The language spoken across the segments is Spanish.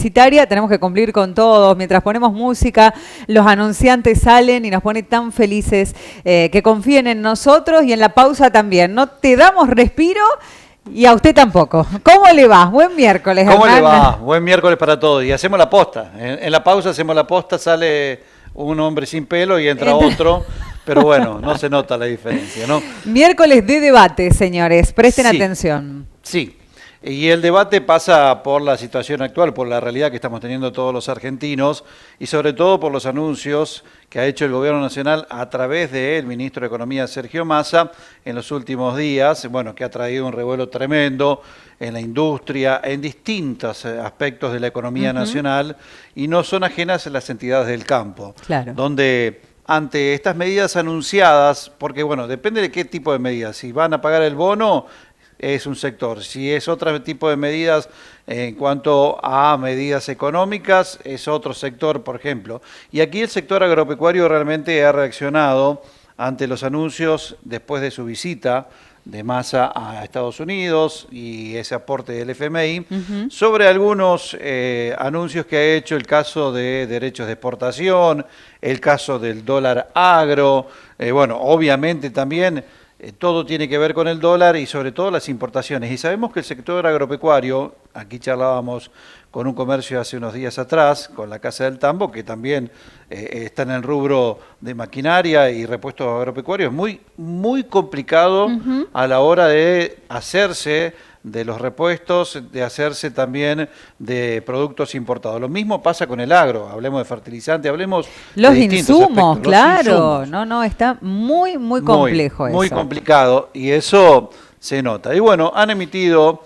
publicitaria, tenemos que cumplir con todos. Mientras ponemos música, los anunciantes salen y nos pone tan felices que confíen en nosotros y en la pausa también. No te damos respiro y a usted tampoco. ¿Cómo le va? Buen miércoles, ¿Cómo Hernán. le va? Buen miércoles para todos. Y hacemos la posta. En la pausa hacemos la posta, sale un hombre sin pelo y entra otro. Pero bueno, no se nota la diferencia, ¿no? Miércoles de debate, señores. Presten Sí, atención. sí. Y el debate pasa por la situación actual, por la realidad que estamos teniendo todos los argentinos y sobre todo por los anuncios que ha hecho el Gobierno Nacional a través del Ministro de Economía, Sergio Massa, en los últimos días, bueno, que ha traído un revuelo tremendo en la industria, en distintos aspectos de la economía nacional, y no son ajenas a las entidades del campo, Claro. donde ante estas medidas anunciadas, porque bueno, depende de qué tipo de medidas, si van a pagar el bono, es un sector. Si es otro tipo de medidas en cuanto a medidas económicas, es otro sector, por ejemplo. Y aquí el sector agropecuario realmente ha reaccionado ante los anuncios después de su visita de Massa a Estados Unidos y ese aporte del FMI, sobre algunos anuncios que ha hecho, el caso de derechos de exportación, el caso del dólar agro, bueno, obviamente también todo tiene que ver con el dólar y sobre todo las importaciones. Y sabemos que el sector agropecuario, aquí charlábamos con un comercio hace unos días atrás, con la Casa del Tambo, que también está en el rubro de maquinaria y repuestos agropecuarios, muy complicado a la hora de hacerse de los repuestos, de hacerse también de productos importados. Lo mismo pasa con el agro, hablemos de fertilizante, hablemos Los de distintos insumos, aspectos. claro. Los insumos. No, está muy complejo eso. Muy complicado y eso se nota. Y bueno, han emitido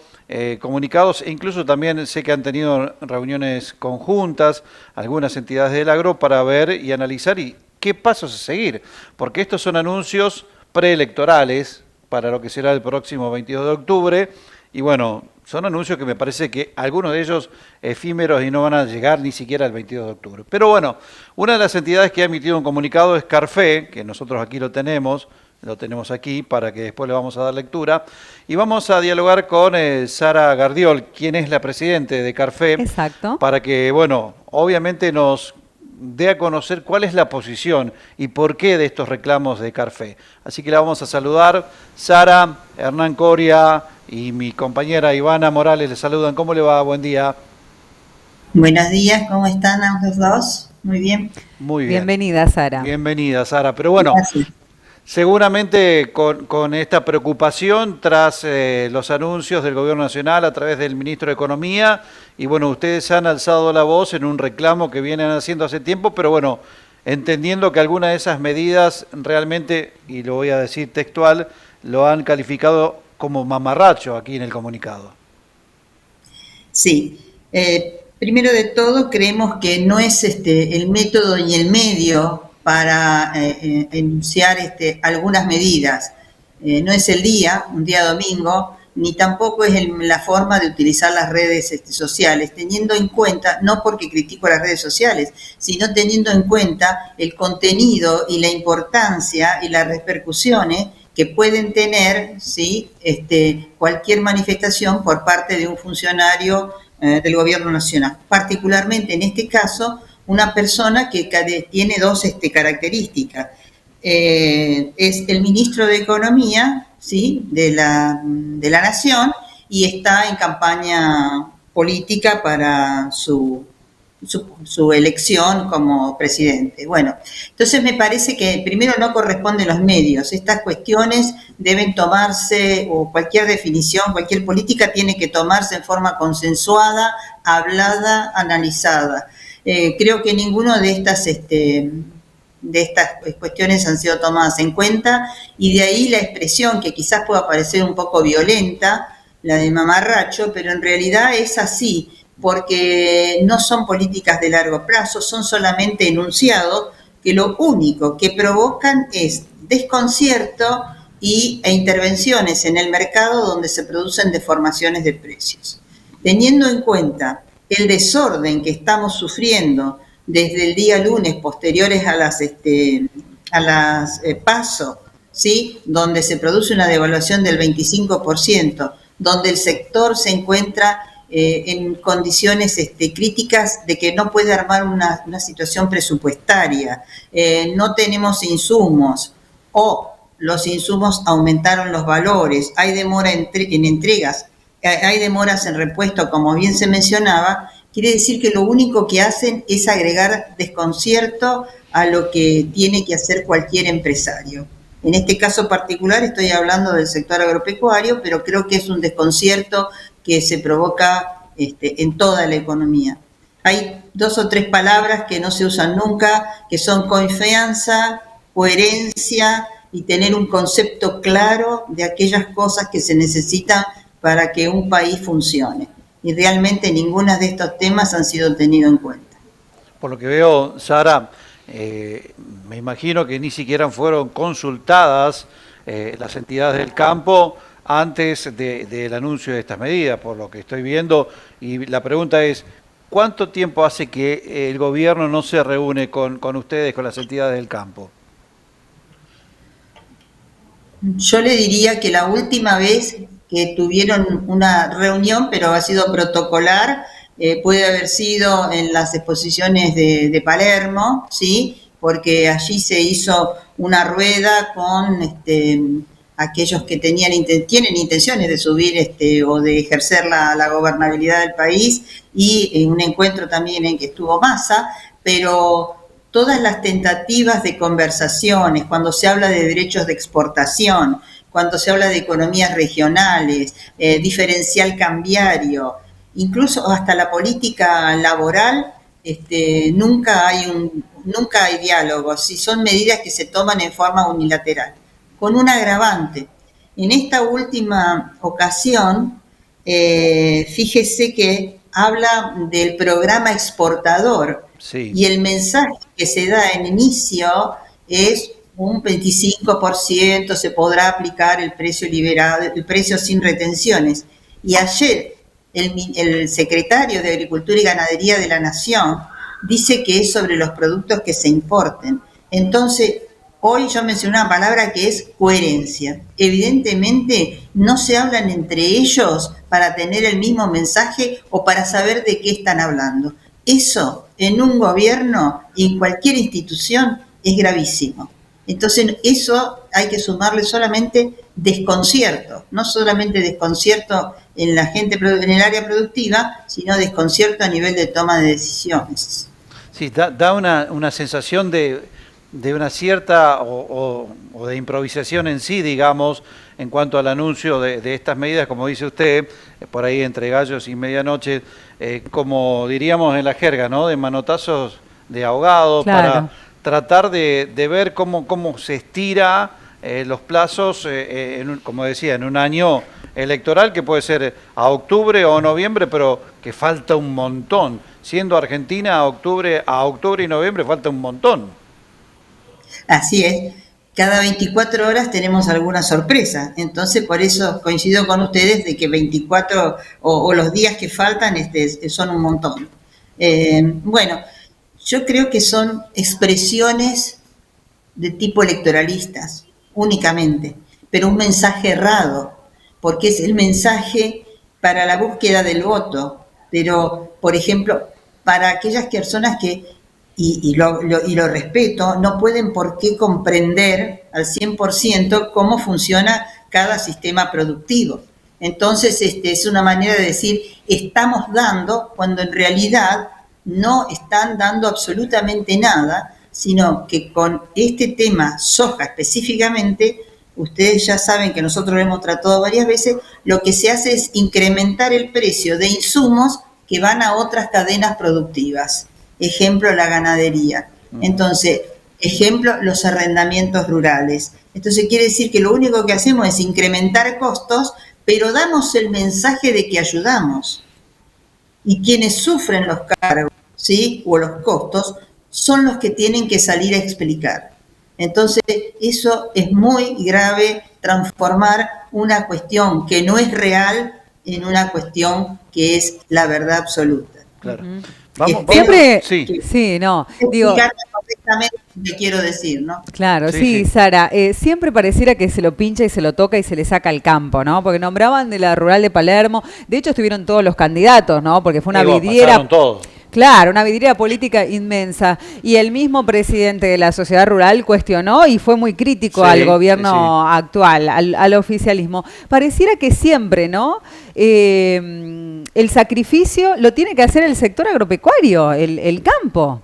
comunicados e incluso también sé que han tenido reuniones conjuntas, algunas entidades del agro, para ver y analizar y qué pasos a seguir, porque estos son anuncios preelectorales para lo que será el próximo 22 de octubre, y bueno, son anuncios que me parece que algunos de ellos efímeros y no van a llegar ni siquiera el 22 de octubre. Pero bueno, una de las entidades que ha emitido un comunicado es Carfe, que nosotros aquí lo tenemos aquí para que después le vamos a dar lectura. Y vamos a dialogar con Sara Gardiol, quien es la presidente de Carfe. Exacto. Para que, bueno, obviamente nos dé a conocer cuál es la posición y por qué de estos reclamos de Carfe. Así que la vamos a saludar. Sara, Hernán Coria y mi compañera Ivana Morales les saludan. ¿Cómo le va? Buen día. Buenos días, ¿cómo están ambos dos? Muy bien. Muy bien. Bienvenida, Sara. Bienvenida, Sara. Pero bueno, Gracias. seguramente con esta preocupación tras los anuncios del Gobierno Nacional a través del Ministro de Economía, y bueno, ustedes han alzado la voz en un reclamo que vienen haciendo hace tiempo, pero bueno, entendiendo que algunas de esas medidas realmente, y lo voy a decir textual, lo han calificado como mamarracho aquí en el comunicado. Sí. Primero de todo, creemos que no es el método y el medio para enunciar algunas medidas. No es el día, un día domingo, ni tampoco es la forma de utilizar las redes sociales, teniendo en cuenta, no porque critico las redes sociales, sino teniendo en cuenta el contenido y la importancia y las repercusiones que pueden tener, ¿sí?, cualquier manifestación por parte de un funcionario del Gobierno Nacional. Particularmente en este caso, una persona que tiene dos características. Es el ministro de Economía, ¿sí?, de la Nación, y está en campaña política para su elección como presidente. Bueno, entonces me parece que primero no corresponden los medios. Estas cuestiones deben tomarse, o cualquier definición, cualquier política tiene que tomarse en forma consensuada, hablada, analizada. Creo que ninguno de estas cuestiones han sido tomadas en cuenta, y de ahí la expresión que quizás pueda parecer un poco violenta, la de mamarracho, pero en realidad es así, porque no son políticas de largo plazo, son solamente enunciados que lo único que provocan es desconcierto e intervenciones en el mercado donde se producen deformaciones de precios. Teniendo en cuenta el desorden que estamos sufriendo desde el día lunes posteriores a las PASO, ¿sí?, donde se produce una devaluación del 25%, donde el sector se encuentra en condiciones críticas de que no puede armar una situación presupuestaria, no tenemos insumos o los insumos aumentaron los valores, hay demora en entregas, hay demoras en repuesto, como bien se mencionaba, quiere decir que lo único que hacen es agregar desconcierto a lo que tiene que hacer cualquier empresario. En este caso particular estoy hablando del sector agropecuario, pero creo que es un desconcierto que se provoca en toda la economía. Hay 2 o 3 palabras que no se usan nunca, que son confianza, coherencia y tener un concepto claro de aquellas cosas que se necesitan para que un país funcione. Y realmente ninguno de estos temas han sido tenidos en cuenta. Por lo que veo, Sara, me imagino que ni siquiera fueron consultadas las entidades del campo antes del anuncio de estas medidas, por lo que estoy viendo. Y la pregunta es, ¿cuánto tiempo hace que el gobierno no se reúne con ustedes, con las entidades del campo? Yo le diría que la última vez que tuvieron una reunión, pero ha sido protocolar, puede haber sido en las exposiciones de Palermo, ¿sí? Porque allí se hizo una rueda con aquellos que tienen intenciones de subir o de ejercer la gobernabilidad del país, y un encuentro también en que estuvo Massa, pero todas las tentativas de conversaciones, cuando se habla de derechos de exportación, cuando se habla de economías regionales, diferencial cambiario, incluso hasta la política laboral, nunca hay diálogo, si son medidas que se toman en forma unilateral, con un agravante. En esta última ocasión, fíjese que habla del programa exportador, sí, y el mensaje que se da en inicio es un 25% se podrá aplicar el precio liberado, el precio sin retenciones. Y ayer el secretario de Agricultura y Ganadería de la Nación dice que es sobre los productos que se importen. Entonces, hoy yo mencioné una palabra que es coherencia. Evidentemente no se hablan entre ellos para tener el mismo mensaje o para saber de qué están hablando. Eso en un gobierno y en cualquier institución es gravísimo. Entonces eso hay que sumarle solamente desconcierto, no solamente desconcierto en la gente, en el área productiva, sino desconcierto a nivel de toma de decisiones. Sí, da una sensación de una cierta o de improvisación en sí, digamos, en cuanto al anuncio de estas medidas, como dice usted, por ahí entre gallos y medianoche, como diríamos en la jerga, ¿no? De manotazos de ahogados, claro, para tratar de ver cómo se estira los plazos, como decía, en un año electoral que puede ser a octubre o noviembre, pero que falta un montón. Siendo Argentina a octubre y noviembre falta un montón. Así es. Cada 24 horas tenemos alguna sorpresa. Entonces, por eso coincido con ustedes de que 24 o los días que faltan son un montón. Bueno, yo creo que son expresiones de tipo electoralistas, únicamente, pero un mensaje errado, porque es el mensaje para la búsqueda del voto, pero, por ejemplo, para aquellas personas que, y lo respeto, no pueden por qué comprender al 100% cómo funciona cada sistema productivo. Entonces, es una manera de decir, estamos dando, cuando en realidad no están dando absolutamente nada, sino que con este tema soja específicamente, ustedes ya saben que nosotros lo hemos tratado varias veces, lo que se hace es incrementar el precio de insumos que van a otras cadenas productivas. Ejemplo, la ganadería. Entonces, ejemplo, los arrendamientos rurales. Entonces, quiere decir que lo único que hacemos es incrementar costos, pero damos el mensaje de que ayudamos. Y quienes sufren los cargos, ¿sí?, o los costos, son los que tienen que salir a explicar. Entonces, eso es muy grave, transformar una cuestión que no es real en una cuestión que es la verdad absoluta. Claro. Siempre, sí, no, digo, perfectamente lo que quiero decir, ¿no? Claro, Sí, sí, sí. Sara, siempre pareciera que se lo pincha y se lo toca y se le saca el campo, ¿no? Porque nombraban de la rural de Palermo, de hecho estuvieron todos los candidatos, ¿no? Porque fue una Bueno, pasaron vidriera, todos. claro, una vidriera política inmensa. Y el mismo presidente de la sociedad rural cuestionó y fue muy crítico al Sí, sí, sí. gobierno actual, al oficialismo. Pareciera que siempre, ¿no? El sacrificio lo tiene que hacer el sector agropecuario, el campo.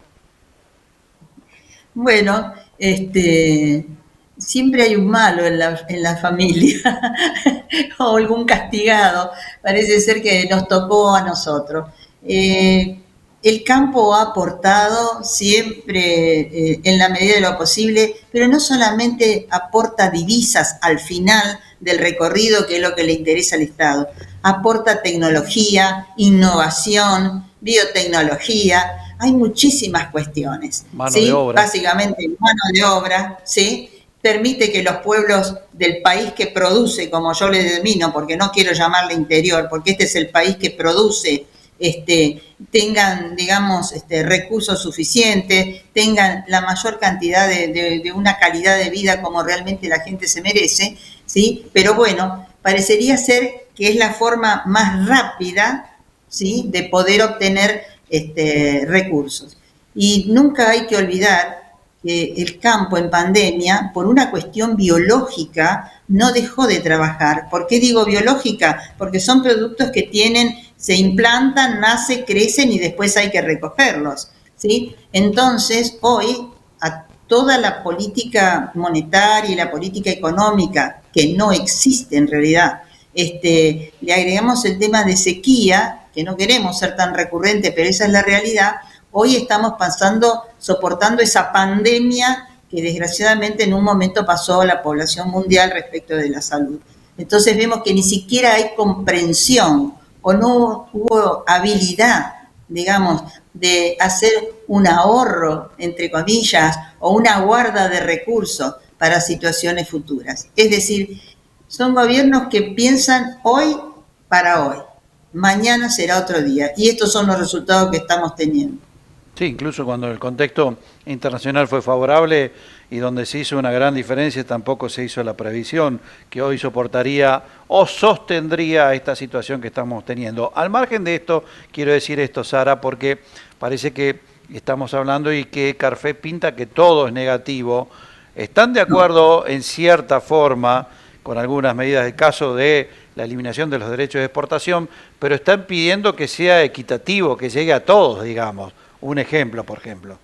Bueno, siempre hay un malo en la familia o algún castigado. Parece ser que nos tocó a nosotros. Eh, el campo ha aportado siempre en la medida de lo posible, pero no solamente aporta divisas al final del recorrido, que es lo que le interesa al Estado, aporta tecnología, innovación, biotecnología, hay muchísimas cuestiones, Mano de ¿sí? obra. Básicamente mano de obra, ¿sí? Permite que los pueblos del país que produce, como yo le denomino, porque no quiero llamarle interior, porque este es el país que produce, tengan, digamos, recursos suficientes, tengan la mayor cantidad de una calidad de vida como realmente la gente se merece, ¿sí? Pero bueno, parecería ser que es la forma más rápida, ¿sí?, de poder obtener recursos. Y nunca hay que olvidar que el campo en pandemia, por una cuestión biológica, no dejó de trabajar. ¿Por qué digo biológica? Porque son productos que se implantan, nacen, crecen y después hay que recogerlos, ¿sí? Entonces, hoy, a toda la política monetaria y la política económica, que no existe en realidad, le agregamos el tema de sequía, que no queremos ser tan recurrente, pero esa es la realidad. Hoy estamos soportando esa pandemia que desgraciadamente en un momento pasó a la población mundial respecto de la salud. Entonces vemos que ni siquiera hay comprensión o no hubo habilidad, digamos, de hacer un ahorro, entre comillas, o una guarda de recursos para situaciones futuras. Es decir, son gobiernos que piensan hoy para hoy. Mañana será otro día. Y estos son los resultados que estamos teniendo. Sí, incluso cuando el contexto internacional fue favorable y donde se hizo una gran diferencia, tampoco se hizo la previsión que hoy soportaría o sostendría esta situación que estamos teniendo. Al margen de esto, quiero decir esto, Sara, porque parece que estamos hablando y que Carfé pinta que todo es negativo. ¿Están de acuerdo en cierta forma con algunas medidas del caso de la eliminación de los derechos de exportación, pero están pidiendo que sea equitativo, que llegue a todos, digamos? Un ejemplo, por ejemplo.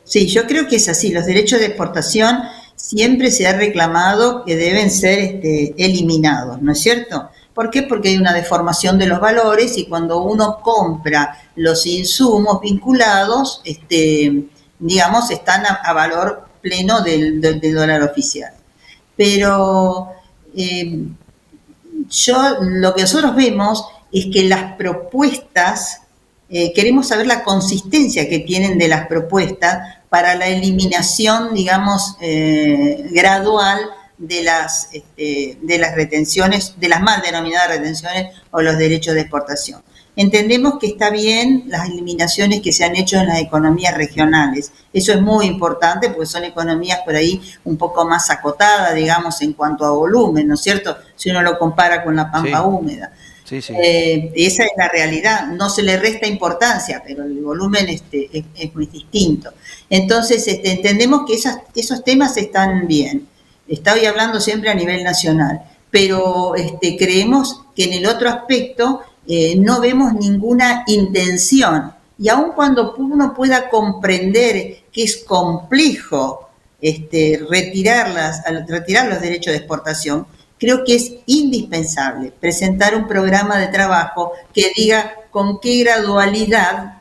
Sí, yo creo que es así. Los derechos de exportación siempre se ha reclamado que deben ser eliminados, ¿no es cierto? ¿Por qué? Porque hay una deformación de los valores y cuando uno compra los insumos vinculados, digamos, están a valor pleno del dólar oficial. Pero lo que nosotros vemos es que las propuestas, queremos saber la consistencia que tienen de las propuestas para la eliminación, digamos, gradual de las retenciones, de las mal denominadas retenciones o los derechos de exportación. Entendemos que está bien las eliminaciones que se han hecho en las economías regionales. Eso es muy importante porque son economías por ahí un poco más acotadas, digamos, en cuanto a volumen, ¿no es cierto? Si uno lo compara con la pampa húmeda. Sí, sí. Esa es la realidad. No se le resta importancia, pero el volumen es muy distinto. Entonces, entendemos que esos temas están bien. Estoy hablando siempre a nivel nacional, pero creemos que en el otro aspecto no vemos ninguna intención. Y aun cuando uno pueda comprender que es complejo retirar los derechos de exportación, creo que es indispensable presentar un programa de trabajo que diga con qué gradualidad,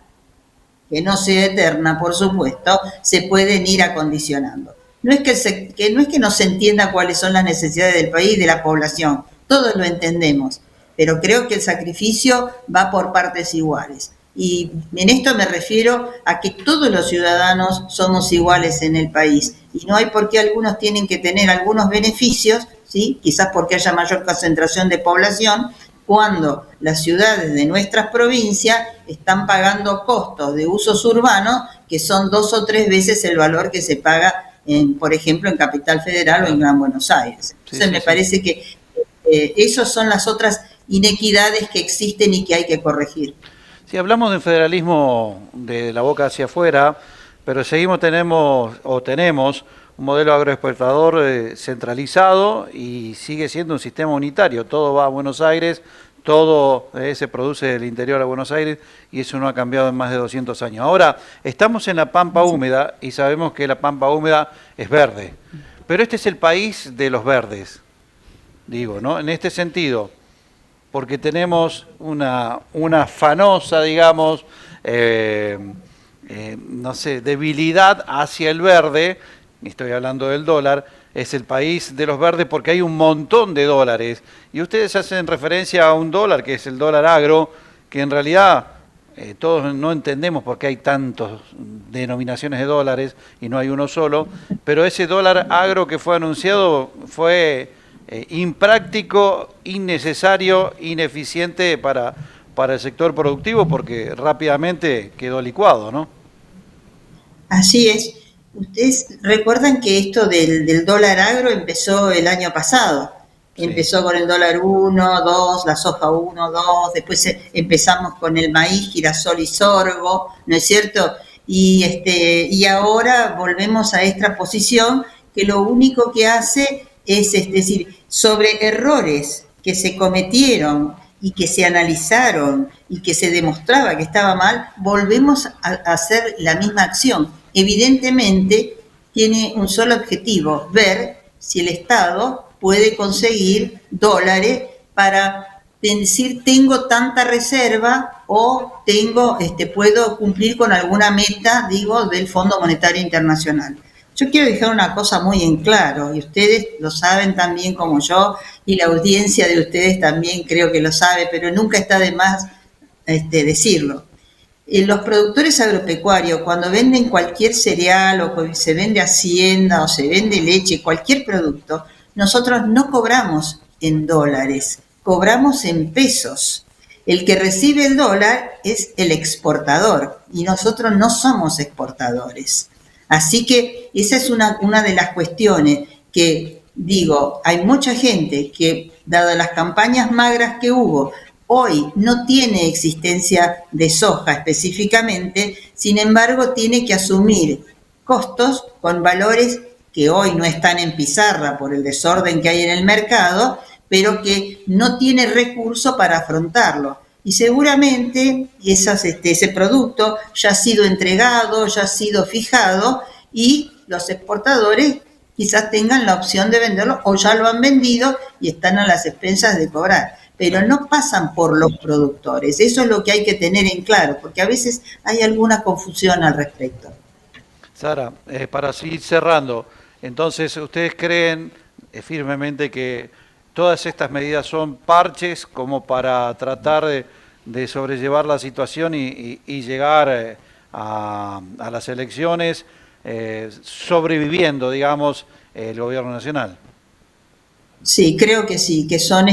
que no sea eterna, por supuesto, se pueden ir acondicionando. No es que no se entienda cuáles son las necesidades del país y de la población, todos lo entendemos, pero creo que el sacrificio va por partes iguales. Y en esto me refiero a que todos los ciudadanos somos iguales en el país y no hay por qué algunos tienen que tener algunos beneficios, ¿sí? Quizás porque haya mayor concentración de población, cuando las ciudades de nuestras provincias están pagando costos de usos urbanos que son 2 o 3 veces el valor que se paga, por ejemplo, en Capital Federal o en Gran Buenos Aires. Entonces me parece que esas son las otras inequidades que existen y que hay que corregir. Si hablamos de federalismo de la boca hacia afuera, pero tenemos un modelo agroexportador centralizado y sigue siendo un sistema unitario. Todo va a Buenos Aires, todo se produce del interior a Buenos Aires y eso no ha cambiado en más de 200 años. Ahora, estamos en la Pampa Húmeda y sabemos que la Pampa Húmeda es verde, pero este es el país de los verdes, digo, ¿no? En este sentido, porque tenemos una afanosa, digamos, no sé, debilidad hacia el verde. Estoy hablando del dólar, es el país de los verdes porque hay un montón de dólares. Y ustedes hacen referencia a un dólar, que es el dólar agro, que en realidad todos no entendemos por qué hay tantas denominaciones de dólares y no hay uno solo, pero ese dólar agro que fue anunciado fue impráctico, innecesario, ineficiente para el sector productivo porque rápidamente quedó licuado, ¿no? Así es. Ustedes recuerdan que esto del dólar agro empezó el año pasado. Sí. Empezó con el dólar 1, 2, la soja 1, 2, después empezamos con el maíz, girasol y sorgo, ¿no es cierto? Y ahora volvemos a esta posición que lo único que hace es decir, sobre errores que se cometieron y que se analizaron y que se demostraba que estaba mal, volvemos a hacer la misma acción. Evidentemente tiene un solo objetivo, ver si el Estado puede conseguir dólares para decir tengo tanta reserva o puedo cumplir con alguna meta, digo, del Fondo Monetario Internacional. Yo quiero dejar una cosa muy en claro, y ustedes lo saben tan bien como yo, y la audiencia de ustedes también creo que lo sabe, pero nunca está de más decirlo. Los productores agropecuarios, cuando venden cualquier cereal o se vende hacienda o se vende leche, cualquier producto, nosotros no cobramos en dólares, cobramos en pesos. El que recibe el dólar es el exportador y nosotros no somos exportadores. Así que esa es una de las cuestiones que, digo, hay mucha gente que, dadas las campañas magras que hubo, hoy no tiene existencia de soja específicamente, sin embargo tiene que asumir costos con valores que hoy no están en pizarra por el desorden que hay en el mercado, pero que no tiene recurso para afrontarlo. Y seguramente ese producto ya ha sido entregado, ya ha sido fijado y los exportadores quizás tengan la opción de venderlo o ya lo han vendido y están a las expensas de cobrar. Pero no pasan por los productores. Eso es lo que hay que tener en claro, porque a veces hay alguna confusión al respecto. Sara, para seguir cerrando, entonces ustedes creen firmemente que todas estas medidas son parches como para tratar de sobrellevar la situación y llegar a las elecciones sobreviviendo, digamos, el gobierno nacional. Sí, creo que sí, que son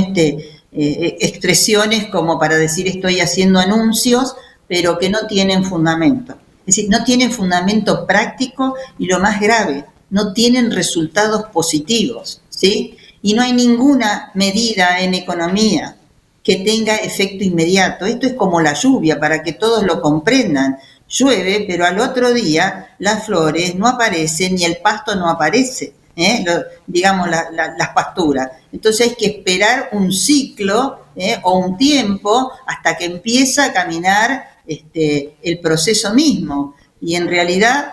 expresiones como para decir estoy haciendo anuncios, pero que no tienen fundamento. Es decir, no tienen fundamento práctico y lo más grave, no tienen resultados positivos, ¿sí? Y no hay ninguna medida en economía que tenga efecto inmediato. Esto es como la lluvia, para que todos lo comprendan. Llueve, pero al otro día las flores no aparecen ni el pasto no aparece, las pasturas. Entonces hay que esperar un ciclo o un tiempo hasta que empieza a caminar el proceso mismo. Y en realidad,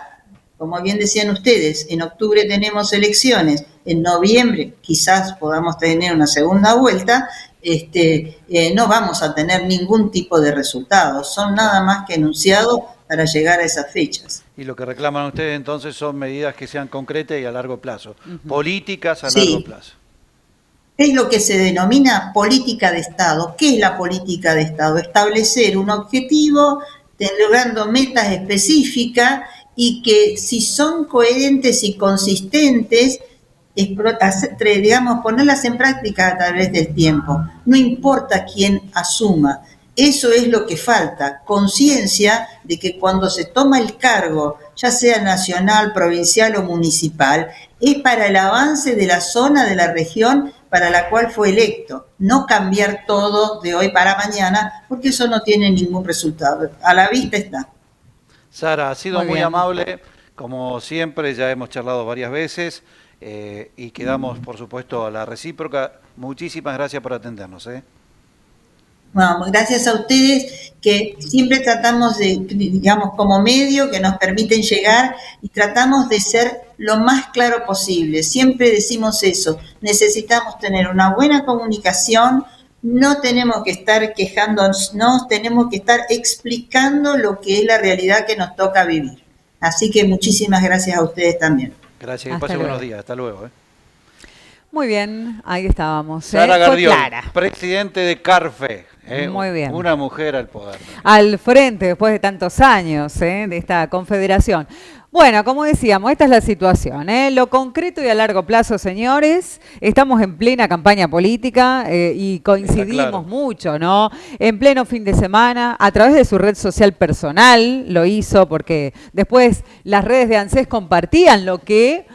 como bien decían ustedes, en octubre tenemos elecciones, en noviembre quizás podamos tener una segunda vuelta, no vamos a tener ningún tipo de resultados, son nada más que enunciados para llegar a esas fechas. Y lo que reclaman ustedes entonces son medidas que sean concretas y a largo plazo, políticas a largo plazo. Es lo que se denomina política de Estado. ¿Qué es la política de Estado? Establecer un objetivo, logrando metas específicas y que si son coherentes y consistentes, digamos, ponerlas en práctica a través del tiempo. No importa quién asuma, eso es lo que falta, conciencia de que cuando se toma el cargo, ya sea nacional, provincial o municipal, es para el avance de la zona, de la región para la cual fue electo, no cambiar todo de hoy para mañana, porque eso no tiene ningún resultado. A la vista está. Sara, ha sido muy bien. amable, como siempre, ya hemos charlado varias veces y quedamos, por supuesto, a la recíproca. Muchísimas gracias por atendernos. Bueno, gracias a ustedes que siempre tratamos de, digamos, como medio que nos permiten llegar y tratamos de ser lo más claro posible. Siempre decimos eso, necesitamos tener una buena comunicación, no tenemos que estar quejándonos, tenemos que estar explicando lo que es la realidad que nos toca vivir. Así que muchísimas gracias a ustedes también. Gracias, que Hasta pase luego. buenos días. Hasta luego. Muy bien, ahí estábamos. Sara Fue Gardiol, clara. presidente de CARFE. Muy bien. Una mujer al poder. Al frente después de tantos años de esta confederación. Bueno, como decíamos, esta es la situación. Lo concreto y a largo plazo, señores, estamos en plena campaña política y coincidimos claro. mucho, ¿no? En pleno fin de semana, a través de su red social personal, lo hizo porque después las redes de ANSES compartían lo que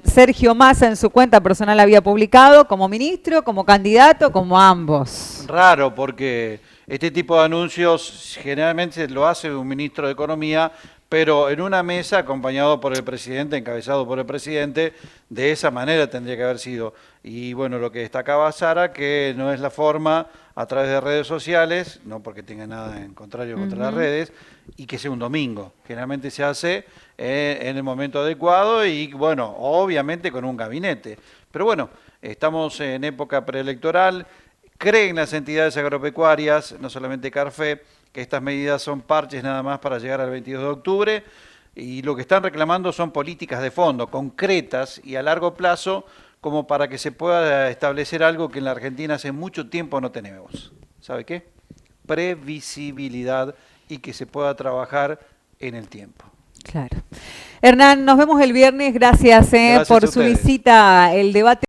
Sergio Massa en su cuenta personal había publicado como ministro, como candidato, como ambos. Raro, porque este tipo de anuncios generalmente lo hace un ministro de Economía, pero en una mesa acompañado por el presidente, encabezado por el presidente, de esa manera tendría que haber sido. Y bueno, lo que destacaba Sara, que no es la forma a través de redes sociales, no porque tenga nada en contrario contra las redes, y que sea un domingo. Generalmente se hace en el momento adecuado y bueno, obviamente con un gabinete. Pero bueno, estamos en época preelectoral, creen las entidades agropecuarias, no solamente CARFE, que estas medidas son parches nada más para llegar al 22 de octubre y lo que están reclamando son políticas de fondo, concretas y a largo plazo, como para que se pueda establecer algo que en la Argentina hace mucho tiempo no tenemos. ¿Sabe qué? Previsibilidad y que se pueda trabajar en el tiempo. Claro. Hernán, nos vemos el viernes. Gracias, Gracias por a su ustedes. visita, el debate.